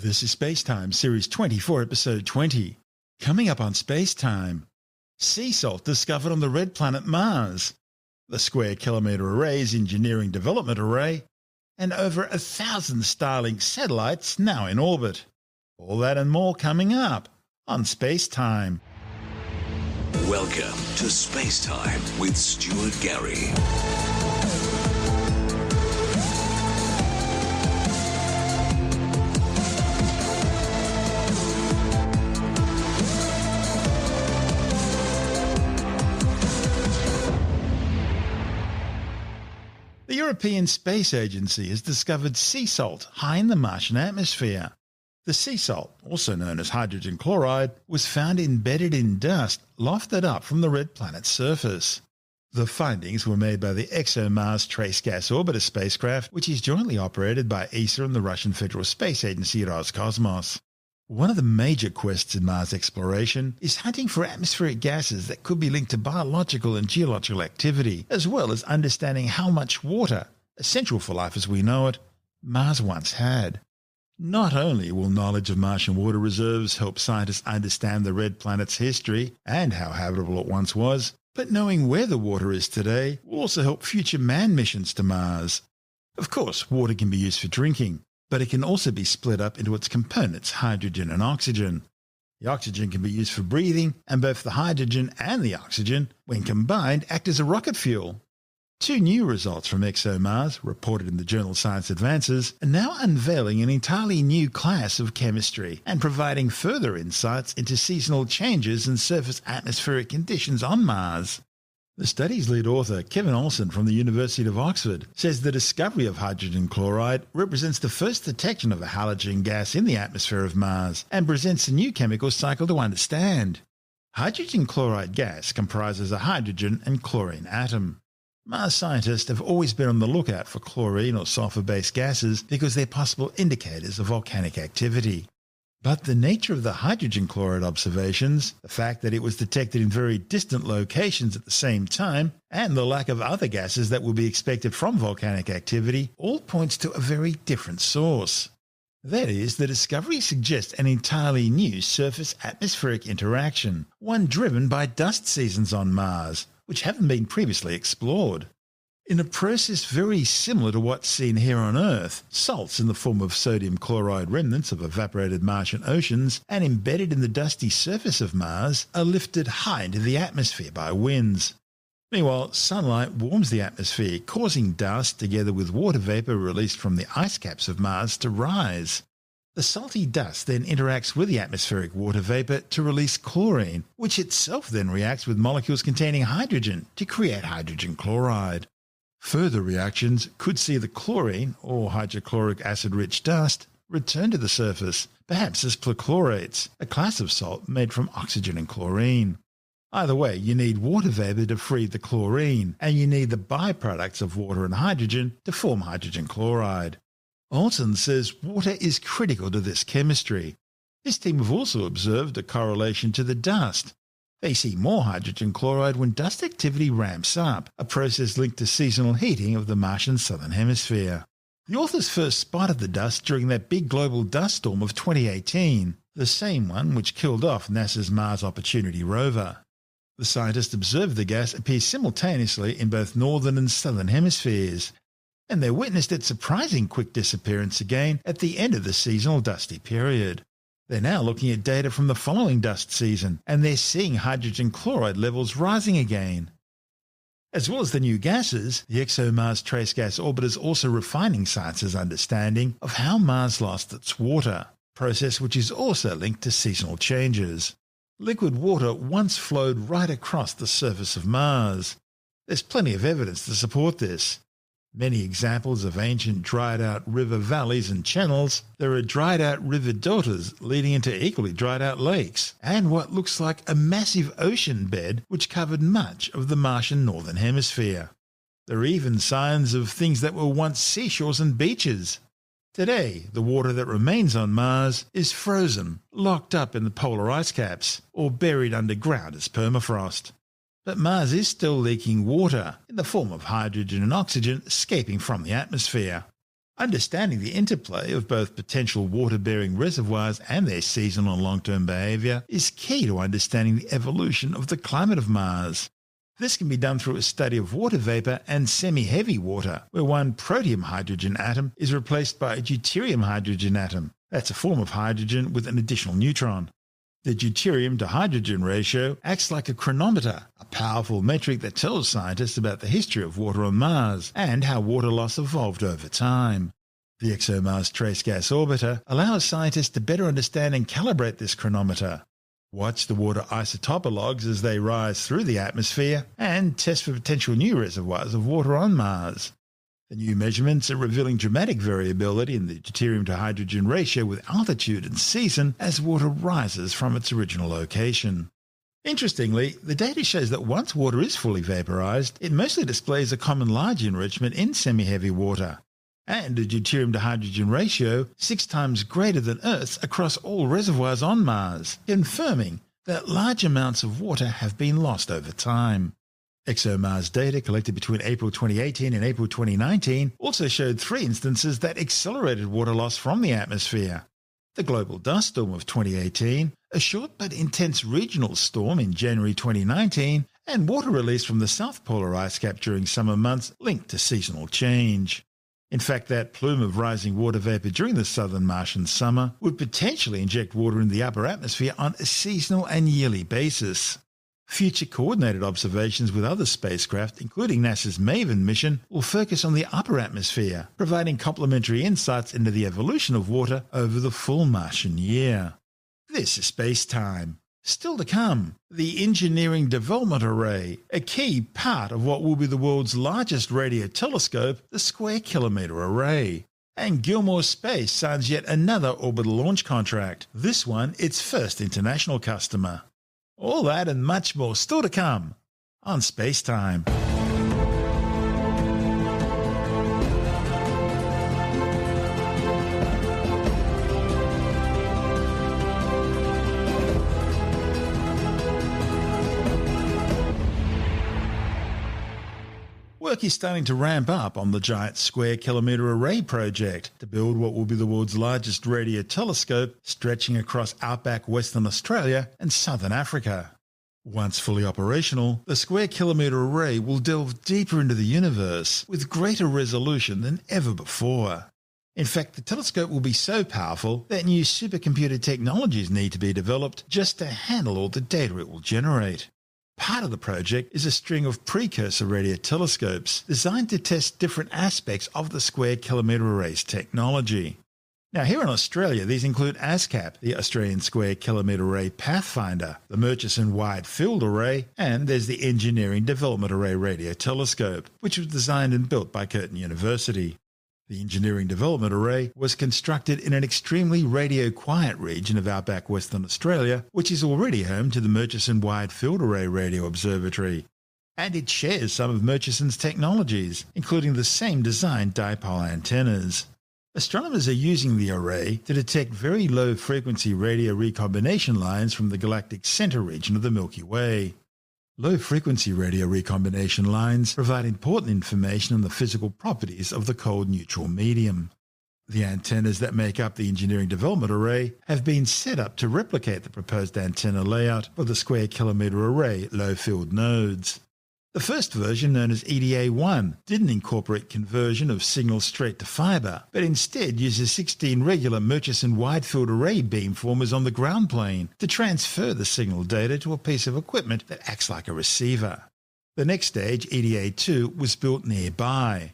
This is SpaceTime, Series 24, Episode 20. Coming up on SpaceTime, sea salt discovered on the red planet Mars, the Square Kilometre Array's Engineering Development Array, and over 1,000 Starlink satellites now in orbit. All that and more coming up on SpaceTime. Welcome to SpaceTime with Stuart Gary. The European Space Agency has discovered sea salt high in the Martian atmosphere. The sea salt, also known as hydrogen chloride, was found embedded in dust lofted up from the red planet's surface. The findings were made by the ExoMars Trace Gas Orbiter spacecraft, which is jointly operated by ESA and the Russian Federal Space Agency Roscosmos. One of the major quests in Mars exploration is hunting for atmospheric gases that could be linked to biological and geological activity, as well as understanding how much water, essential for life as we know it, Mars once had. Not only will knowledge of Martian water reserves help scientists understand the red planet's history and how habitable it once was, but knowing where the water is today will also help future manned missions to Mars. Of course, water can be used for drinking, but it can also be split up into its components, hydrogen and oxygen. The oxygen can be used for breathing, and both the hydrogen and the oxygen, when combined, act as a rocket fuel. Two new results from ExoMars, reported in the journal Science Advances, are now unveiling an entirely new class of chemistry and providing further insights into seasonal changes in surface atmospheric conditions on Mars. The study's lead author, Kevin Olsen from the University of Oxford, says the discovery of hydrogen chloride represents the first detection of a halogen gas in the atmosphere of Mars and presents a new chemical cycle to understand. Hydrogen chloride gas comprises a hydrogen and chlorine atom. Mars scientists have always been on the lookout for chlorine or sulfur-based gases because they're possible indicators of volcanic activity. But the nature of the hydrogen chloride observations, the fact that it was detected in very distant locations at the same time, and the lack of other gases that would be expected from volcanic activity all points to a very different source. That is, the discovery suggests an entirely new surface-atmospheric interaction, one driven by dust seasons on Mars, which haven't been previously explored. In a process very similar to what's seen here on Earth, salts in the form of sodium chloride remnants of evaporated Martian oceans and embedded in the dusty surface of Mars are lifted high into the atmosphere by winds. Meanwhile, sunlight warms the atmosphere, causing dust together with water vapor released from the ice caps of Mars to rise. The salty dust then interacts with the atmospheric water vapor to release chlorine, which itself then reacts with molecules containing hydrogen to create hydrogen chloride. Further reactions could see the chlorine, or hydrochloric acid-rich dust, return to the surface, perhaps as perchlorates, a class of salt made from oxygen and chlorine. Either way, you need water vapor to free the chlorine, and you need the byproducts of water and hydrogen to form hydrogen chloride. Olsen says water is critical to this chemistry. This team have also observed a correlation to the dust. They see more hydrogen chloride when dust activity ramps up, a process linked to seasonal heating of the Martian southern hemisphere. The authors first spotted the dust during that big global dust storm of 2018, the same one which killed off NASA's Mars Opportunity rover. The scientists observed the gas appear simultaneously in both northern and southern hemispheres, and they witnessed its surprising quick disappearance again at the end of the seasonal dusty period. They're now looking at data from the following dust season, and they're seeing hydrogen chloride levels rising again. As well as the new gases, the ExoMars Trace Gas Orbiter is also refining science's understanding of how Mars lost its water, a process which is also linked to seasonal changes. Liquid water once flowed right across the surface of Mars. There's plenty of evidence to support this. Many examples of ancient dried-out river valleys and channels. There are dried-out river deltas leading into equally dried-out lakes, and what looks like a massive ocean bed which covered much of the Martian northern hemisphere. There are even signs of things that were once seashores and beaches. Today, the water that remains on Mars is frozen, locked up in the polar ice caps, or buried underground as permafrost. But Mars is still leaking water in the form of hydrogen and oxygen escaping from the atmosphere. Understanding the interplay of both potential water-bearing reservoirs and their seasonal and long-term behaviour is key to understanding the evolution of the climate of Mars. This can be done through a study of water vapour and semi-heavy water, where one protium hydrogen atom is replaced by a deuterium hydrogen atom. That's a form of hydrogen with an additional neutron. The deuterium to hydrogen ratio acts like a chronometer, a powerful metric that tells scientists about the history of water on Mars and how water loss evolved over time. The ExoMars Trace Gas Orbiter allows scientists to better understand and calibrate this chronometer. Watch the water isotopologues as they rise through the atmosphere and test for potential new reservoirs of water on Mars. The new measurements are revealing dramatic variability in the deuterium to hydrogen ratio with altitude and season as water rises from its original location. Interestingly, the data shows that once water is fully vaporized, it mostly displays a common large enrichment in semi-heavy water, and a deuterium to hydrogen ratio 6 times greater than Earth's across all reservoirs on Mars, confirming that large amounts of water have been lost over time. ExoMars data collected between April 2018 and April 2019 also showed 3 instances that accelerated water loss from the atmosphere. The global dust storm of 2018, a short but intense regional storm in January 2019, and water release from the South Polar ice cap during summer months linked to seasonal change. In fact, that plume of rising water vapour during the southern Martian summer would potentially inject water in the upper atmosphere on a seasonal and yearly basis. Future coordinated observations with other spacecraft, including NASA's MAVEN mission, will focus on the upper atmosphere, providing complementary insights into the evolution of water over the full Martian year. This is SpaceTime. Still to come, the Engineering Development Array, a key part of what will be the world's largest radio telescope, the Square Kilometre Array. And Gilmour Space signs yet another orbital launch contract, this one its first international customer. All that and much more still to come on SpaceTime. Work is starting to ramp up on the giant Square Kilometre Array project to build what will be the world's largest radio telescope stretching across outback Western Australia and Southern Africa. Once fully operational, the Square Kilometre Array will delve deeper into the universe with greater resolution than ever before. In fact, the telescope will be so powerful that new supercomputer technologies need to be developed just to handle all the data it will generate. Part of the project is a string of precursor radio telescopes designed to test different aspects of the Square Kilometre Array's technology. Now, here in Australia, these include ASCAP, the Australian Square Kilometre Array Pathfinder, the Murchison Wide Field Array, and there's the Engineering Development Array Radio Telescope, which was designed and built by Curtin University. The Engineering Development Array was constructed in an extremely radio-quiet region of outback Western Australia, which is already home to the Murchison Wide Field Array Radio Observatory. And it shares some of Murchison's technologies, including the same design dipole antennas. Astronomers are using the array to detect very low-frequency radio recombination lines from the galactic centre region of the Milky Way. Low-frequency radio recombination lines provide important information on the physical properties of the cold neutral medium. The antennas that make up the Engineering Development Array have been set up to replicate the proposed antenna layout for the Square Kilometre Array low-field nodes. The first version, known as EDA-1, didn't incorporate conversion of signal straight to fibre, but instead uses 16 regular Murchison wide-field array beamformers on the ground plane to transfer the signal data to a piece of equipment that acts like a receiver. The next stage, EDA-2, was built nearby.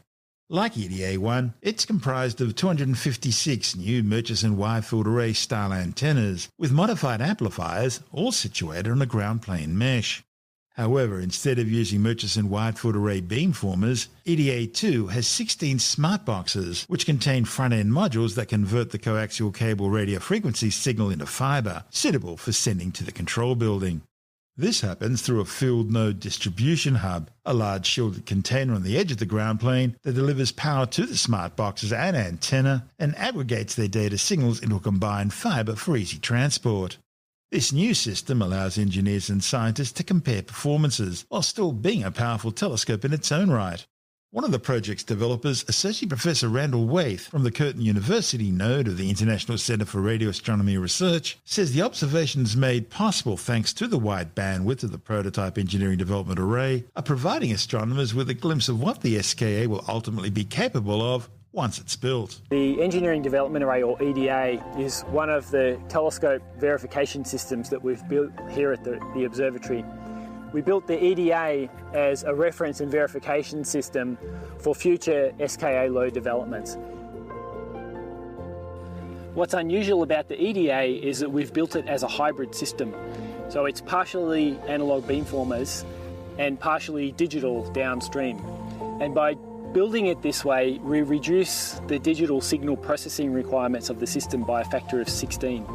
Like EDA-1, it's comprised of 256 new Murchison wide-field array style antennas, with modified amplifiers, all situated on a ground plane mesh. However, instead of using Murchison wide-field array beamformers, EDA-2 has 16 smart boxes, which contain front-end modules that convert the coaxial cable radio frequency signal into fibre, suitable for sending to the control building. This happens through a field node distribution hub, a large shielded container on the edge of the ground plane that delivers power to the smart boxes and antenna and aggregates their data signals into a combined fibre for easy transport. This new system allows engineers and scientists to compare performances while still being a powerful telescope in its own right. One of the project's developers, Associate Professor Randall Waith from the Curtin University node of the International Centre for Radio Astronomy Research, says the observations made possible thanks to the wide bandwidth of the prototype engineering development array are providing astronomers with a glimpse of what the SKA will ultimately be capable of once it's built. The Engineering Development Array, or EDA, is one of the telescope verification systems that we've built here at the observatory. We built the EDA as a reference and verification system for future SKA low developments. What's unusual about the EDA is that we've built it as a hybrid system. So it's partially analog beamformers and partially digital downstream. And by building it this way, we reduce the digital signal processing requirements of the system by a factor of 16.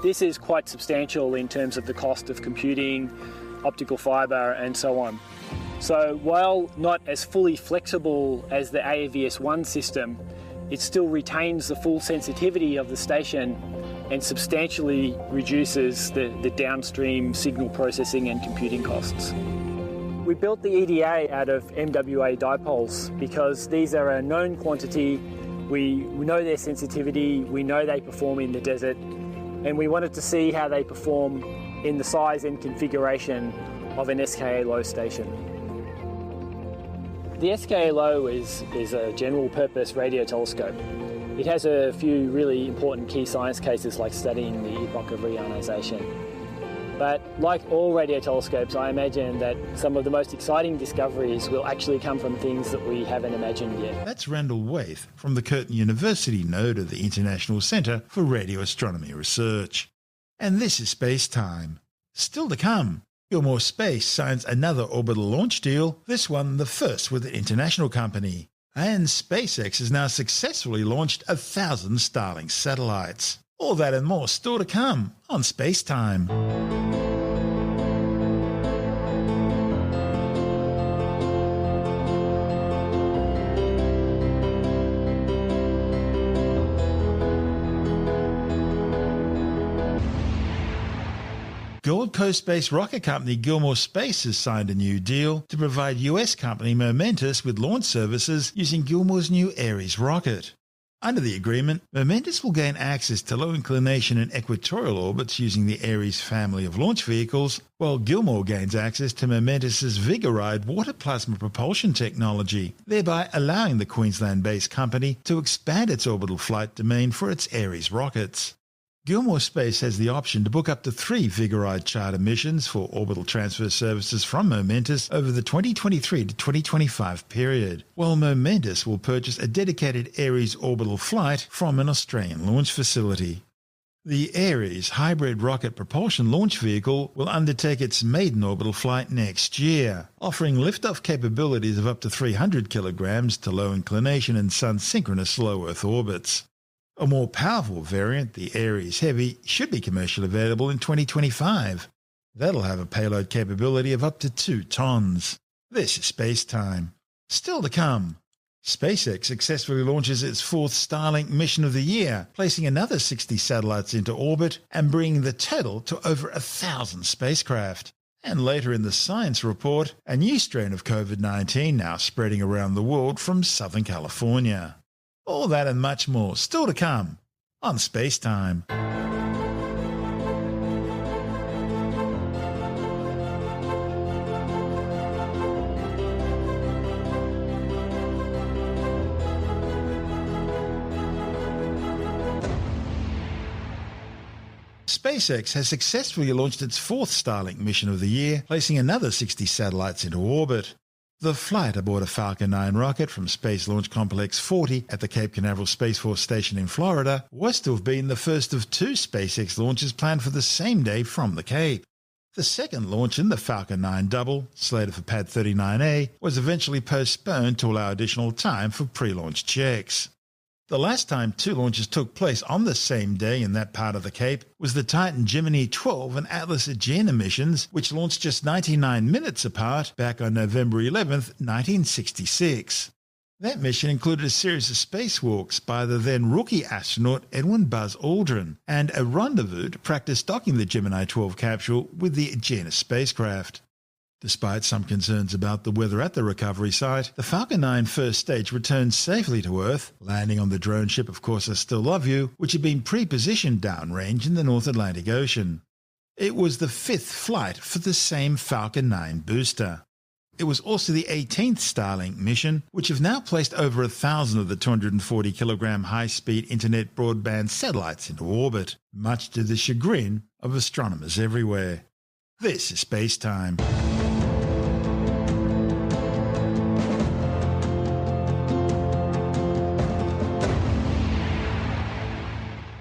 This is quite substantial in terms of the cost of computing, optical fibre and so on. So while not as fully flexible as the AAVS1 system, it still retains the full sensitivity of the station and substantially reduces the downstream signal processing and computing costs. We built the EDA out of MWA dipoles because these are a known quantity. We know their sensitivity, we know they perform in the desert, and we wanted to see how they perform in the size and configuration of an SKA low station. The SKA low is a general purpose radio telescope. It has a few really important key science cases like studying the epoch of reionisation. But like all radio telescopes, I imagine that some of the most exciting discoveries will actually come from things that we haven't imagined yet. That's Randall Waith from the Curtin University node of the International Centre for Radio Astronomy Research. And this is SpaceTime. Still to come, Gilmour Space signs another orbital launch deal, this one the first with an international company. And SpaceX has now successfully launched 1,000 Starlink satellites. All that and more still to come on SpaceTime. Gold Coast-based rocket company Gilmour Space has signed a new deal to provide US company Momentus with launch services using Gilmour's new Eris rocket. Under the agreement, Momentus will gain access to low-inclination and equatorial orbits using the Eris family of launch vehicles, while Gilmour gains access to Momentus's Vigoride water plasma propulsion technology, thereby allowing the Queensland-based company to expand its orbital flight domain for its Eris rockets. Gilmour Space has the option to book up to 3 Vigoride charter missions for orbital transfer services from Momentus over the 2023 to 2025 period, while Momentus will purchase a dedicated Eris orbital flight from an Australian launch facility. The Eris hybrid rocket propulsion launch vehicle will undertake its maiden orbital flight next year, offering liftoff capabilities of up to 300 kilograms to low inclination and sun-synchronous low Earth orbits. A more powerful variant, the Eris Heavy, should be commercially available in 2025. That'll have a payload capability of up to 2 tons. This is SpaceTime. Still to come, SpaceX successfully launches its 4th Starlink mission of the year, placing another 60 satellites into orbit and bringing the total to over 1,000 spacecraft. And later in the science report, a new strain of COVID-19 now spreading around the world from Southern California. All that and much more still to come on SpaceTime. SpaceX has successfully launched its 4th Starlink mission of the year, placing another 60 satellites into orbit. The flight aboard a Falcon 9 rocket from Space Launch Complex 40 at the Cape Canaveral Space Force Station in Florida was to have been the first of 2 SpaceX launches planned for the same day from the Cape. The second launch in the Falcon 9 double, slated for Pad 39A, was eventually postponed to allow additional time for pre-launch checks. The last time 2 launches took place on the same day in that part of the Cape was the Titan Gemini 12 and Atlas Agena missions, which launched just 99 minutes apart back on November 11, 1966. That mission included a series of spacewalks by the then rookie astronaut Edwin Buzz Aldrin and a rendezvous to practice docking the Gemini 12 capsule with the Agena spacecraft. Despite some concerns about the weather at the recovery site, the Falcon 9 first stage returned safely to Earth, landing on the drone ship Of Course I Still Love You, which had been pre-positioned downrange in the North Atlantic Ocean. It was the 5th flight for the same Falcon 9 booster. It was also the 18th Starlink mission, which have now placed over 1,000 of the 240-kilogram high-speed internet broadband satellites into orbit, much to the chagrin of astronomers everywhere. This is SpaceTime.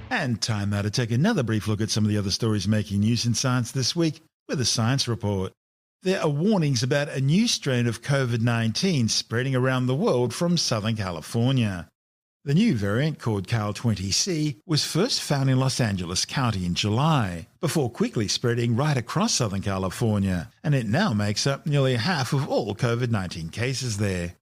And time now to take another brief look at some of the other stories making news in science this week with a science report. There are warnings about a new strain of COVID-19 spreading around the world from Southern California. The new variant, called Cal-20C, was first found in Los Angeles County in July, before quickly spreading right across Southern California, and it now makes up nearly half of all COVID-19 cases there.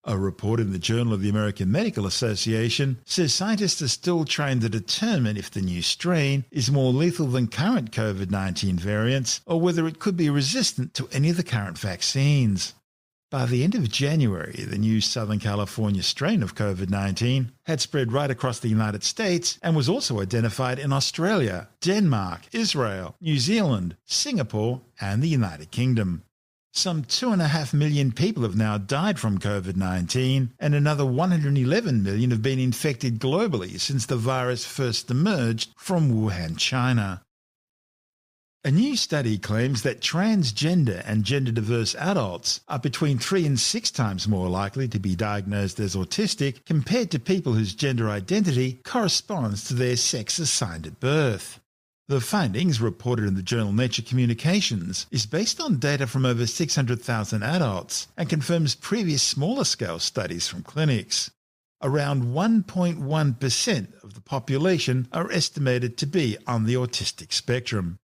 A report in the Journal of the American Medical Association says scientists are still trying to determine if the new strain is more lethal than current COVID-19 variants or whether it could be resistant to any of the current vaccines. By the end of January, the new Southern California strain of COVID-19 had spread right across the United States and was also identified in Australia, Denmark, Israel, New Zealand, Singapore, and the United Kingdom. Some 2.5 million people have now died from COVID-19, and another 111 million have been infected globally since the virus first emerged from Wuhan, China. A new study claims that transgender and gender-diverse adults are between 3 and 6 times more likely to be diagnosed as autistic compared to people whose gender identity corresponds to their sex assigned at birth. The findings, reported in the journal Nature Communications, is based on data from over 600,000 adults and confirms previous smaller-scale studies from clinics. Around 1.1% of the population are estimated to be on the autistic spectrum.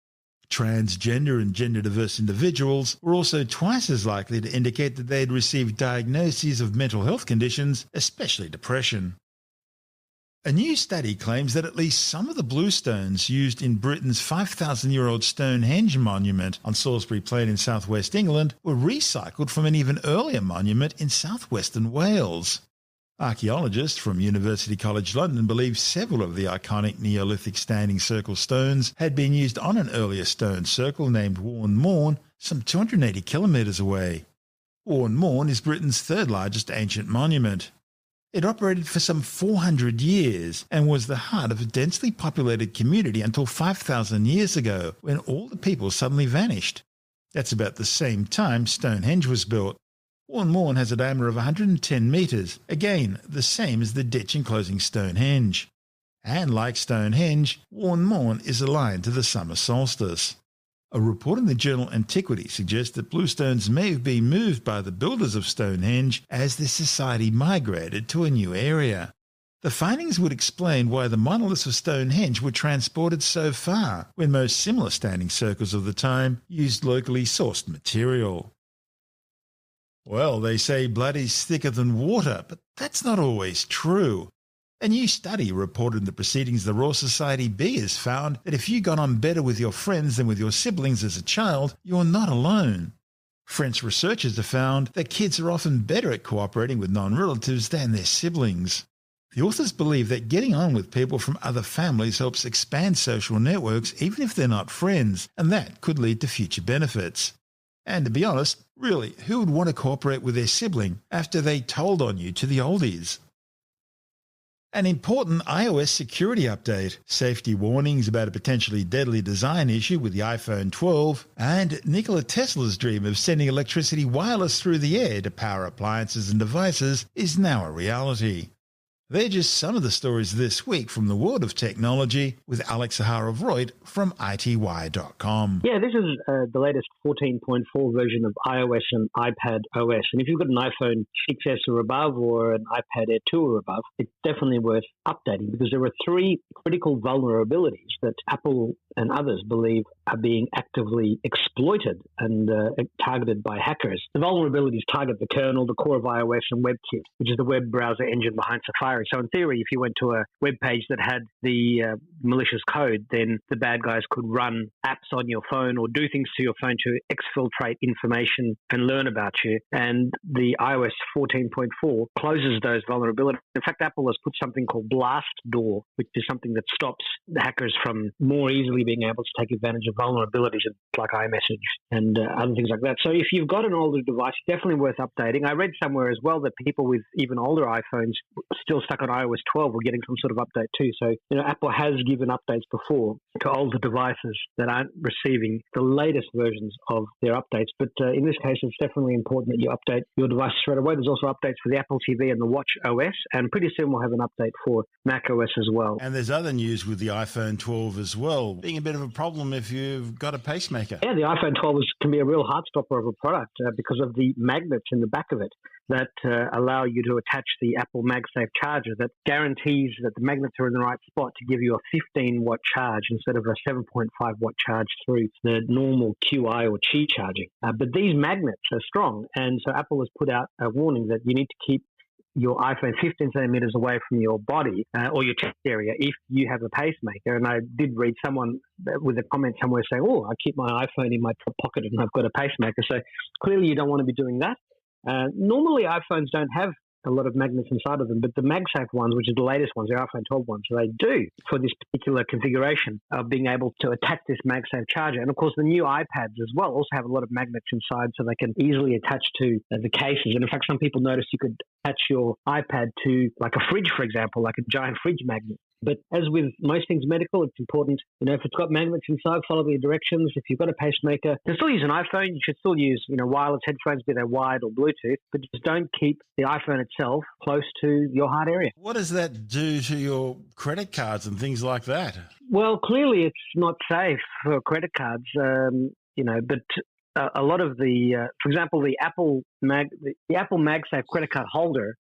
Transgender and gender-diverse individuals were also twice as likely to indicate that they had received diagnoses of mental health conditions, especially depression. A new study claims that at least some of the bluestones used in Britain's 5,000-year-old Stonehenge monument on Salisbury Plain in southwest England were recycled from an even earlier monument in southwestern Wales. Archaeologists from University College London believe several of the iconic Neolithic standing circle stones had been used on an earlier stone circle named Warne Morn, some 280 kilometres away. Warne Morn is Britain's third largest ancient monument. It operated for some 400 years and was the heart of a densely populated community until 5,000 years ago, when all the people suddenly vanished. That's about the same time Stonehenge was built. Warne Morn has a diameter of 110 metres, again the same as the ditch enclosing Stonehenge. And like Stonehenge, Warne Morn is aligned to the summer solstice. A report in the journal Antiquity suggests that bluestones may have been moved by the builders of Stonehenge as their society migrated to a new area. The findings would explain why the monoliths of Stonehenge were transported so far, when most similar standing circles of the time used locally sourced material. Well, they say blood is thicker than water, but that's not always true. A new study reported in the Proceedings of the Royal Society B has found that if you got on better with your friends than with your siblings as a child, you're not alone. French researchers have found that kids are often better at cooperating with non-relatives than their siblings. The authors believe that getting on with people from other families helps expand social networks even if they're not friends, and that could lead to future benefits. And to be honest, really, who would want to cooperate with their sibling after they told on you to the oldies? An important iOS security update, safety warnings about a potentially deadly design issue with the iPhone 12, and Nikola Tesla's dream of sending electricity wireless through the air to power appliances and devices is now a reality. They're just some of the stories this week from the world of technology with Alex Zaharov-Reutt from ITY.com. Yeah, this is the latest 14.4 version of iOS and iPad OS. And if you've got an iPhone 6S or above or an iPad Air 2 or above, it's definitely worth updating because there are three critical vulnerabilities that Apple and others believe are being actively exploited and targeted by hackers. The vulnerabilities target the kernel, the core of iOS, and WebKit, which is the web browser engine behind Safari. So in theory, if you went to a web page that had the malicious code, then the bad guys could run apps on your phone or do things to your phone to exfiltrate information and learn about you. And the iOS 14.4 closes those vulnerabilities. In fact, Apple has put something called Blast Door, which is something that stops the hackers from more easily being able to take advantage of vulnerabilities like iMessage and other things like that. So if you've got an older device, definitely worth updating. I read somewhere as well that people with even older iPhones still stuck on iOS 12 were getting some sort of update too. So, Apple has given updates before to older devices that aren't receiving the latest versions of their updates. But in this case, it's definitely important that you update your device straight away. There's also updates for the Apple TV and the Watch OS, and pretty soon we'll have an update for Mac OS as well. And there's other news with the iPhone 12 as well, being a bit of a problem if you've got a pacemaker. Yeah, the iPhone 12 can be a real heartstopper of a product because of the magnets in the back of it that allow you to attach the Apple MagSafe charger that guarantees that the magnets are in the right spot to give you a 15-watt charge instead of a 7.5-watt charge through the normal QI or Qi charging. But these magnets are strong, and so Apple has put out a warning that you need to keep your iPhone 15 centimeters away from your body or your chest area if you have a pacemaker. And I did read someone with a comment somewhere saying, I keep my iPhone in my top pocket and I've got a pacemaker. So clearly you don't want to be doing that. Normally iPhones don't have a lot of magnets inside of them, but the MagSafe ones, which is the latest ones, the iPhone 12 ones, they do for this particular configuration of being able to attach this MagSafe charger. And of course, the new iPads as well also have a lot of magnets inside so they can easily attach to the cases. And in fact, some people noticed you could attach your iPad to like a fridge, for example, like a giant fridge magnet. But as with most things medical, it's important, if it's got magnets inside, follow the directions. If you've got a pacemaker, you can still use an iPhone. You should still use, wireless headphones, be they wired or Bluetooth, but just don't keep the iPhone itself close to your heart area. What does that do to your credit cards and things like that? Well, clearly it's not safe for credit cards, but a lot of the, for example, the Apple MagSafe credit card holder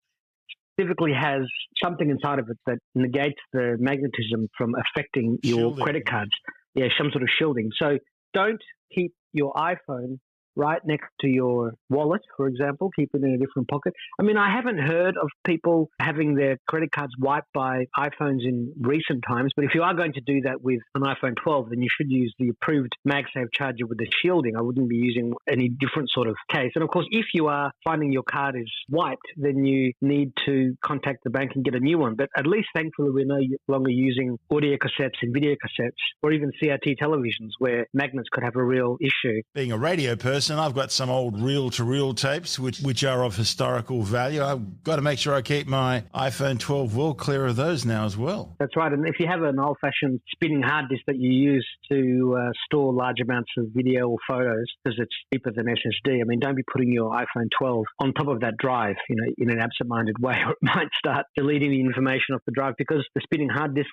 typically has something inside of it that negates the magnetism from affecting your credit cards. Yeah, some sort of shielding. So don't keep your iPhone right next to your wallet, for example. Keep it in a different pocket. I mean, I haven't heard of people having their credit cards wiped by iPhones in recent times, but if you are going to do that with an iPhone 12, then you should use the approved MagSafe charger with the shielding. I wouldn't be using any different sort of case. And of course, if you are finding your card is wiped, then you need to contact the bank and get a new one. But at least, thankfully, we're no longer using audio cassettes and video cassettes or even CRT televisions where magnets could have a real issue. Being a radio person, I've got some old reel-to-reel tapes which are of historical value. I've got to make sure I keep my iPhone 12 well clear of those now as well. That's right. And if you have an old-fashioned spinning hard disk that you use to store large amounts of video or photos because it's cheaper than SSD, I mean, don't be putting your iPhone 12 on top of that drive, in an absent-minded way, or it might start deleting the information off the drive because the spinning hard disks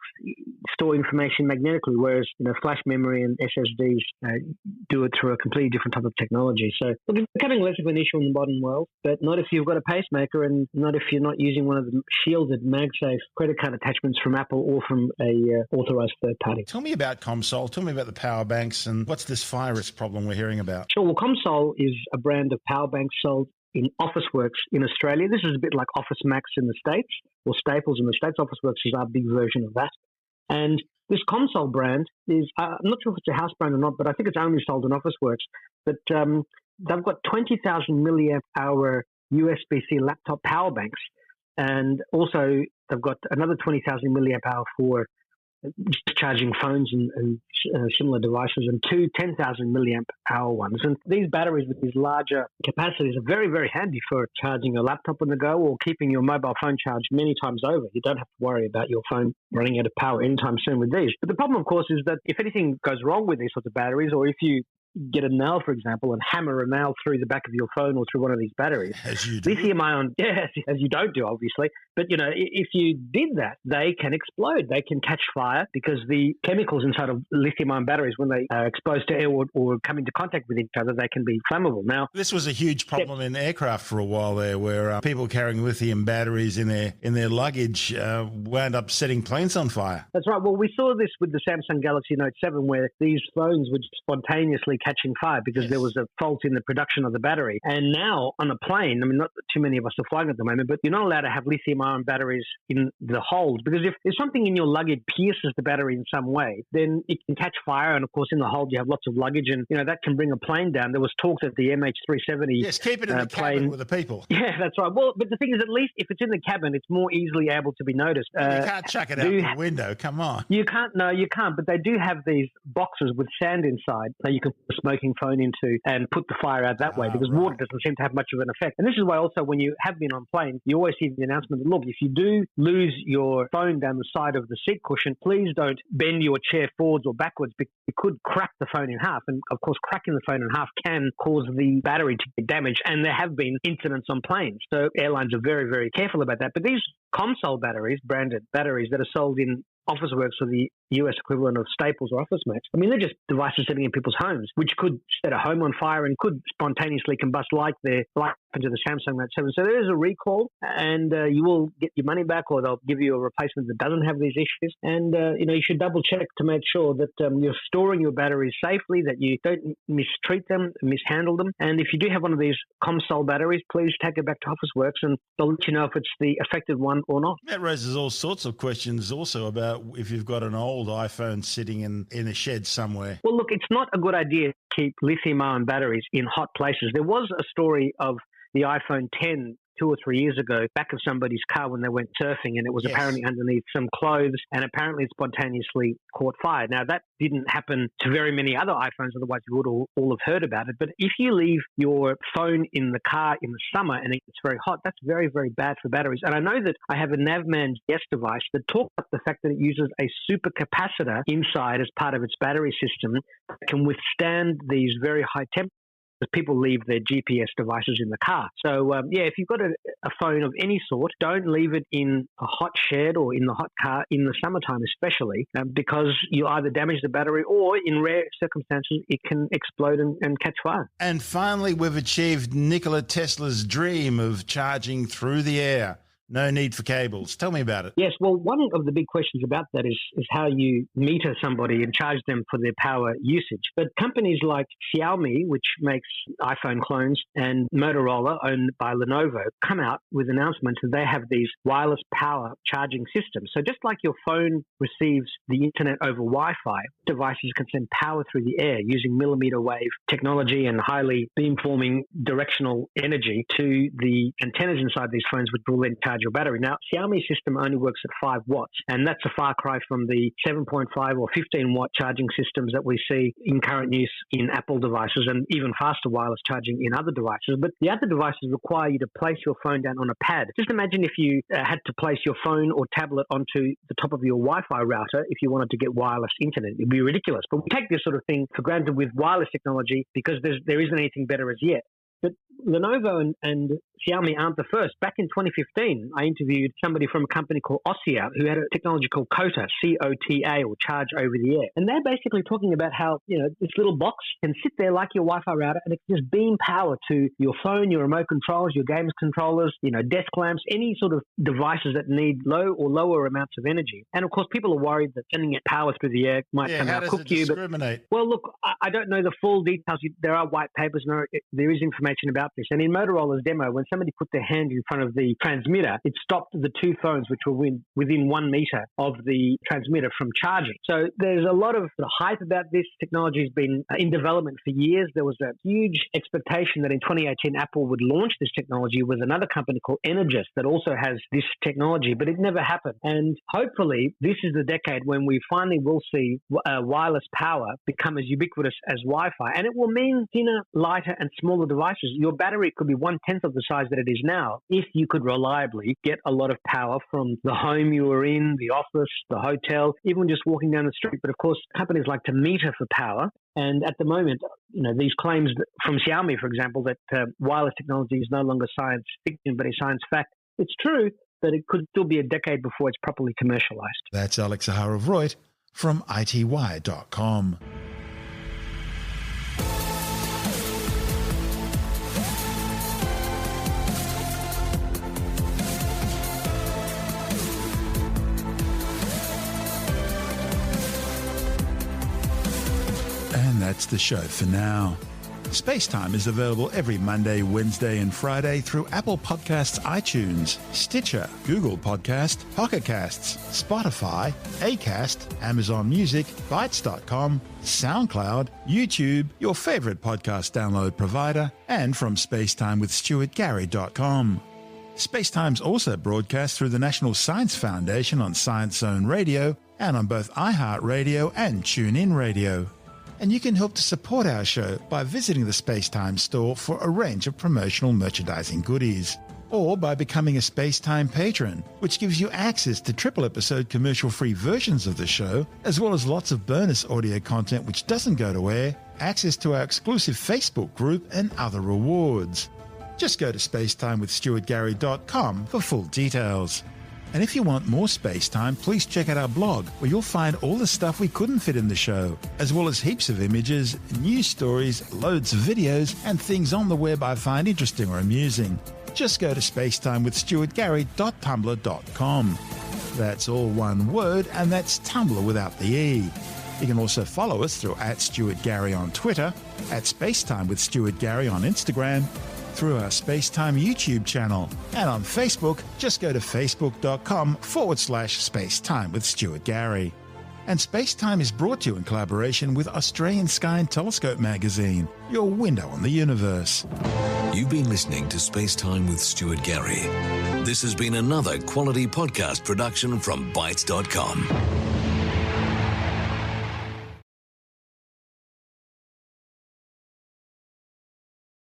store information magnetically, whereas flash memory and SSDs do it through a completely different type of technology. So it's becoming less of an issue in the modern world, but not if you've got a pacemaker and not if you're not using one of the shielded MagSafe credit card attachments from Apple or from a authorized third party. Tell me about ComSol. Tell me about the power banks and what's this fire risk problem we're hearing about? Sure. Well, ComSol is a brand of power banks sold in Officeworks in Australia. This is a bit like Office Max in the States or Staples in the States. Officeworks is our big version of that. And this ComSol brand is, I'm not sure if it's a house brand or not, but I think it's only sold in Officeworks. But they've got 20,000 milliamp hour USB-C laptop power banks. And also they've got another 20,000 milliamp hour for charging phones and similar devices, and two 10,000 milliamp hour ones. And these batteries with these larger capacities are very, very handy for charging a laptop on the go or keeping your mobile phone charged many times over. You don't have to worry about your phone running out of power anytime soon with these. But the problem, of course, is that if anything goes wrong with these sorts of batteries, or if you get a nail, for example, and hammer a nail through the back of your phone or through one of these batteries. As you do. Lithium-ion, yes, as you don't do, obviously. But, if you did that, they can explode. They can catch fire because the chemicals inside of lithium-ion batteries, when they are exposed to air or come into contact with each other, they can be flammable. Now, this was a huge problem in aircraft for a while there, where people carrying lithium batteries in their luggage wound up setting planes on fire. That's right. Well, we saw this with the Samsung Galaxy Note 7, where these phones were spontaneously catching fire because there was a fault in the production of the battery. And now on a plane, I mean, not too many of us are flying at the moment, but you're not allowed to have lithium-ion batteries in the hold, because if something in your luggage pierces the battery in some way, then it can catch fire. And of course, in the hold, you have lots of luggage, and that can bring a plane down. There was talk that the MH370 yes, keep it in the plane cabin with the people. Yeah, that's right. Well, but the thing is, at least if it's in the cabin, it's more easily able to be noticed. You can't chuck it out the window. Come on. You can't. No, you can't. But they do have these boxes with sand inside that you can put a smoking phone into and put the fire out that way, because water doesn't seem to have much of an effect. And this is why also when you have been on planes, you always see the announcement, look, if you do lose your phone down the side of the seat cushion, please don't bend your chair forwards or backwards, because you could crack the phone in half. And of course, cracking the phone in half can cause the battery to get damaged. And there have been incidents on planes. So airlines are very, very careful about that. But these ComSol batteries, branded batteries that are sold in Officeworks or the US equivalent of Staples or OfficeMax, I mean, they're just devices sitting in people's homes, which could set a home on fire and could spontaneously combust like happened to the Samsung Note 7. So there is a recall, and you will get your money back, or they'll give you a replacement that doesn't have these issues. And, you should double check to make sure that you're storing your batteries safely, that you don't mistreat them, mishandle them. And if you do have one of these ComSol batteries, please take it back to Officeworks and they'll let you know if it's the affected one or not. That raises all sorts of questions also about if you've got an old iPhone sitting in a shed somewhere. Well, look, it's not a good idea to keep lithium-ion batteries in hot places. There was a story of the iPhone 10 2 or 3 years ago, back of somebody's car when they went surfing, and it was apparently underneath some clothes, and apparently it spontaneously caught fire. Now, that didn't happen to very many other iPhones, otherwise you would all have heard about it. But if you leave your phone in the car in the summer and it gets very hot, that's very, very bad for batteries. And I know that I have a Navman Yes device that talks up the fact that it uses a supercapacitor inside as part of its battery system that can withstand these very high temperatures. People leave their GPS devices in the car. So, if you've got a phone of any sort, don't leave it in a hot shed or in the hot car in the summertime especially, because you either damage the battery or, in rare circumstances, it can explode and catch fire. And finally, we've achieved Nikola Tesla's dream of charging through the air. No need for cables. Tell me about it. Yes, well, one of the big questions about that is how you meter somebody and charge them for their power usage. But companies like Xiaomi, which makes iPhone clones, and Motorola, owned by Lenovo, come out with announcements that they have these wireless power charging systems. So just like your phone receives the internet over Wi-Fi, devices can send power through the air using millimeter wave technology and highly beamforming directional energy to the antennas inside these phones, which will then charge your battery. Now, Xiaomi's system only works at 5 watts, and that's a far cry from the 7.5 or 15 watt charging systems that we see in current use in Apple devices, and even faster wireless charging in other devices. But the other devices require you to place your phone down on a pad. Just imagine if you had to place your phone or tablet onto the top of your Wi-Fi router if you wanted to get wireless internet. It'd be ridiculous. But we take this sort of thing for granted with wireless technology because there isn't anything better as yet. But Lenovo and Xiaomi aren't the first. Back in 2015, I interviewed somebody from a company called Ossia who had a technology called COTA, C-O-T-A, or Charge Over the Air. And they're basically talking about how, this little box can sit there like your Wi-Fi router and it can just beam power to your phone, your remote controls, your games controllers, desk lamps, any sort of devices that need low or lower amounts of energy. And of course, people are worried that sending it power through the air might somehow cook you. Discriminate? Well, look, I don't know the full details. There are white papers, and there is information about this. And in Motorola's demo, when somebody put their hand in front of the transmitter, it stopped the two phones which were within 1 meter of the transmitter from charging. So there's a lot of hype about this. Technology has been in development for years. There was a huge expectation that in 2018 Apple would launch this technology with another company called Eris that also has this technology, but it never happened. And hopefully this is the decade when we finally will see wireless power become as ubiquitous as Wi-Fi. And it will mean thinner, lighter and smaller devices. Your battery could be 1/10 of the size that it is now if you could reliably get a lot of power from the home you were in, the office, the hotel, even just walking down the street. But of course, companies like to meter for power. And at the moment, these claims from Xiaomi, for example, that wireless technology is no longer science fiction but a science fact. It's true that it could still be a decade before it's properly commercialized. That's Alex Zaharov-Reutt from ITWire.com. And that's the show for now. SpaceTime is available every Monday, Wednesday and Friday through Apple Podcasts, iTunes, Stitcher, Google Podcast, Pocket Casts, Spotify, Acast, Amazon Music, Bytes.com, SoundCloud, YouTube, your favourite podcast download provider, and from SpaceTimeWithStuartGarry.com. SpaceTime's also broadcast through the National Science Foundation on Science Zone Radio and on both iHeartRadio and TuneIn Radio. And you can help to support our show by visiting the SpaceTime store for a range of promotional merchandising goodies, or by becoming a SpaceTime patron, which gives you access to triple-episode commercial-free versions of the show, as well as lots of bonus audio content which doesn't go to air, access to our exclusive Facebook group, and other rewards. Just go to SpaceTimeWithStuartGarry.com for full details. And if you want more space time, please check out our blog, where you'll find all the stuff we couldn't fit in the show, as well as heaps of images, news stories, loads of videos, and things on the web I find interesting or amusing. Just go to spacetimeWithStuartGarry.tumblr.com. That's all one word, and that's Tumblr without the E. You can also follow us through @StuartGarry on Twitter, @SpaceTimeWithStuartGarry on Instagram, through our SpaceTime YouTube channel, and on Facebook, just go to facebook.com/SpaceTime with Stuart Gary. And SpaceTime is brought to you in collaboration with Australian Sky and Telescope magazine, your window on the universe. You've been listening to SpaceTime with Stuart Gary. This has been another quality podcast production from Bytes.com.